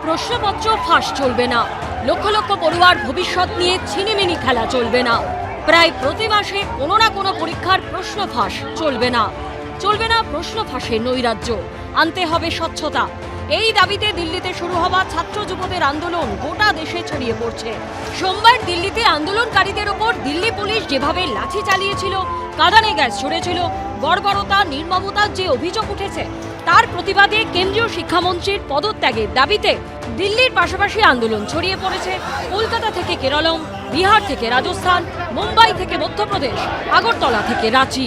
প্রশ্নপত্র ফাঁস চলবে না, লক্ষ লক্ষ পড়ুয়ার ভবিষ্যৎ নিয়ে ছিনিমিনি খেলা চলবে না, প্রায় প্রতি মাসে কোনো না কোনো পরীক্ষার প্রশ্ন ফাঁস চলবে না, চলবে না প্রশ্ন ফাঁসের নৈরাজ্য, আনতে হবে স্বচ্ছতা। এই দাবিতে দিল্লিতে শুরু হওয়া ছাত্র যুবদের আন্দোলন গোটা দেশে ছড়িয়ে পড়ছে। সোমবার দিল্লিতে আন্দোলনকারীদের ওপর দিল্লি পুলিশ যেভাবে লাঠি চালিয়েছিল, কাঁদানে গ্যাস ছড়েছিল, বর্বরতা নির্মমতার যে অভিযোগ উঠেছে, তার প্রতিবাদে কেন্দ্রীয় শিক্ষামন্ত্রীর পদত্যাগের দাবিতে দিল্লির পাশাপাশি আন্দোলন ছড়িয়ে পড়েছে কলকাতা থেকে কেরলম, বিহার থেকে রাজস্থান, মুম্বাই থেকে মধ্যপ্রদেশ, আগরতলা থেকে রাঁচি।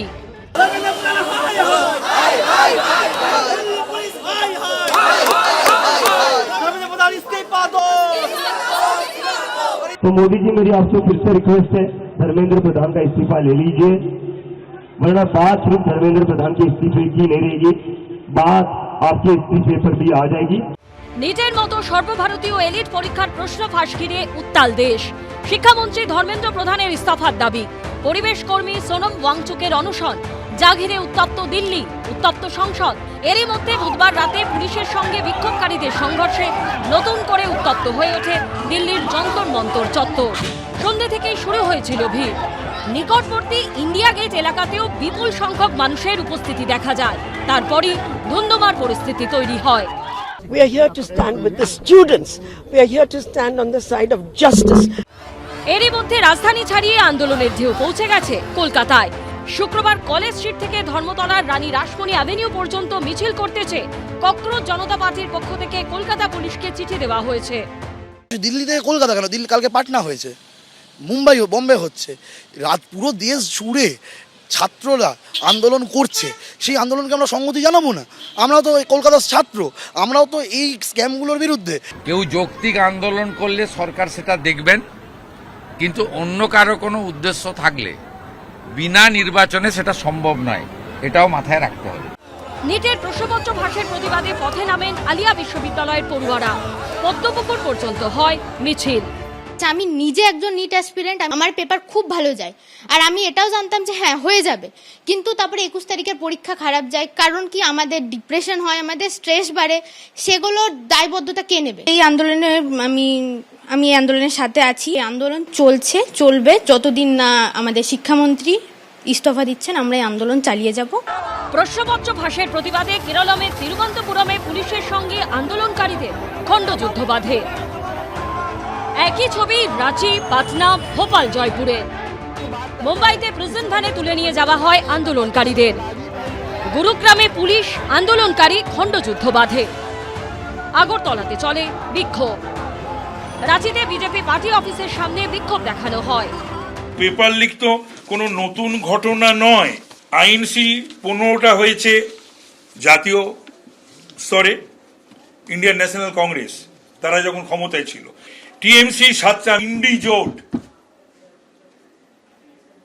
तो मोदी जी, मेरी आपसे फिर से रिक्वेस्ट है, धर्मेंद्र प्रधान का इस्तीफा ले लीजिए, वरना बात सिर्फ धर्मेंद्र प्रधान के इस्तीफे की नहीं रहेगी, बात आपके इस्तीफे पर भी आ जाएगी। নিটের মতো সর্বভারতীয় এলিট পরীক্ষার প্রশ্ন ফাঁস ঘিরে উত্তাল দেশ। শিক্ষামন্ত্রী ধর্মেন্দ্র প্রধানের ইস্তফার দাবি, পরিবেশ কর্মী সোনম ওয়াংচুকের অনশন, যা ঘিরে উত্তপ্ত দিল্লি, উত্তপ্ত সংসদ। এরই মধ্যে বুধবার রাতে পুলিশের সঙ্গে বিক্ষোভকারীদের সংঘর্ষে নতুন করে উত্তপ্ত হয়ে ওঠে দিল্লির যন্তর মন্তর চত্বর। সন্ধ্যে থেকেই শুরু হয়েছিল ভিড়। নিকটবর্তী ইন্ডিয়া গেট এলাকাতেও বিপুল সংখ্যক মানুষের উপস্থিতি দেখা যায়। তারপরই ধুন্ধুমার পরিস্থিতি তৈরি হয়। We are here to stand with the students. We are here to stand on the side of justice. এরই মধ্যে রাজধানী ছাড়িয়ে আন্দোলনের ঢেউ পৌঁছে গেছে কলকাতায়। শুক্রবার কলেজ স্ট্রিট থেকে ধর্মতলার রানী রাসমণি অ্যাভিনিউ পর্যন্ত মিছিল করতেছে ককরোচ জনতা পার্টির পক্ষ থেকে কলকাতা পুলিশকে চিঠি দেওয়া হয়েছে। দিল্লি থেকে কলকাতা কেন, দিল্লি কালকে পাটনা হয়েছে, মুম্বাই বম্বে হচ্ছে, রাত পুরো দেশ জুড়ে ছাত্ররা আন্দোলন করছে। সেই আন্দোলনকে আমরা সংহতি জানাবো না? আমরাও তো কলকাতার ছাত্র, আমরাও তো এই স্ক্যামগুলোর বিরুদ্ধে। কেউ যৌক্তিক আন্দোলন করলে সরকার সেটা দেখবেন, কিন্তু অন্য কারো কোনো উদ্দেশ্য থাকলে বিনা নির্বাচনে সেটা সম্ভব নয়, এটাও মাথায় রাখতে হবে। নিটের প্রশ্নপত্র ফাঁসের প্রতিবাদে পথে নামেন আলিয়া বিশ্ববিদ্যালয়ের পড়ুয়ারা। পদ্মপুকুর পর্যন্ত হয় মিছিল। আমি নিজে একজন নিট অ্যাসপিরেন্ট, আমার পেপার খুব ভালো যায়, আর আমি এটাও জানতাম যে হ্যাঁ হয়ে যাবে, কিন্তু তারপরে 21 তারিখের পরীক্ষা খারাপ যায়। কারণ কি, আমাদের ডিপ্রেশন হয়, আমাদের স্ট্রেস বাড়ে, সেগুলোর দায়বদ্ধতা কে নেবে? এই আন্দোলনে আমি এই আন্দোলনের সাথে আছি। আন্দোলন চলবে যতদিন না আমাদের শিক্ষামন্ত্রী ইস্তফা দিচ্ছেন, আমরা এই আন্দোলন চালিয়ে যাব। প্রশ্নপত্র ফাঁসের প্রতিবাদে কেরলমের তিরুবনন্তপুরমে পুলিশের সঙ্গে আন্দোলনকারীদের খণ্ডযুদ্ধ বাধে। একই ছবি রাঁচি, পাটনা, ভোপাল, জয়পুরে। মুম্বাইতে প্রিজন ভ্যানে তুলে নিয়ে যাওয়া হয় আন্দোলনকারীদের। গুরুগ্রামে পুলিশ আন্দোলনকারী খণ্ডযুদ্ধ বাধে। আগরতলাতে চলে বিক্ষোভ। রাঁচিতে বিজেপি পার্টি অফিসের সামনে বিক্ষোভ দেখানো হয়। পেপার লিক তো কোনো নতুন ঘটনা নয়। আইএনসি 15টা হয়েছে জাতীয় স্তরে, ইন্ডিয়ান ন্যাশনাল কংগ্রেস তারা যখন ক্ষমতায় ছিল, টিএমসি 7টা, ইন্ডি জোট।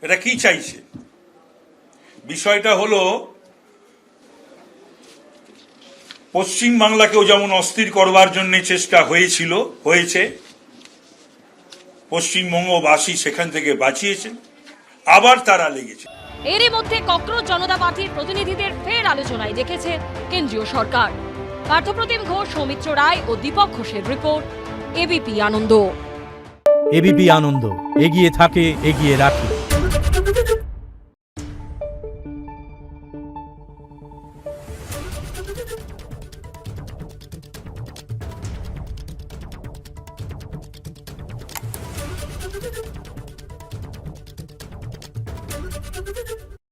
এটা কি চাইছে? বিষয়টা হলো পশ্চিম বাংলাকেও যেমন অস্থির করবার জন্য চেষ্টা হয়েছে, পশ্চিমবঙ্গবাসী সেখান থেকে বাঁচিয়েছেন, আবার তারা লেগেছে। এরই মধ্যে ককরোচ জনতা পার্টির প্রতিনিধিদের ফের আলোচনায় ডেকেছে কেন্দ্রীয় সরকার। পার্থপ্রতিম ঘোষ, সৌমিত্র রায় ও দীপক ঘোষের রিপোর্ট, এবিপি আনন্দ। এবিপি আনন্দ, এগিয়ে থাকে, এগিয়ে রাখে। Thank you.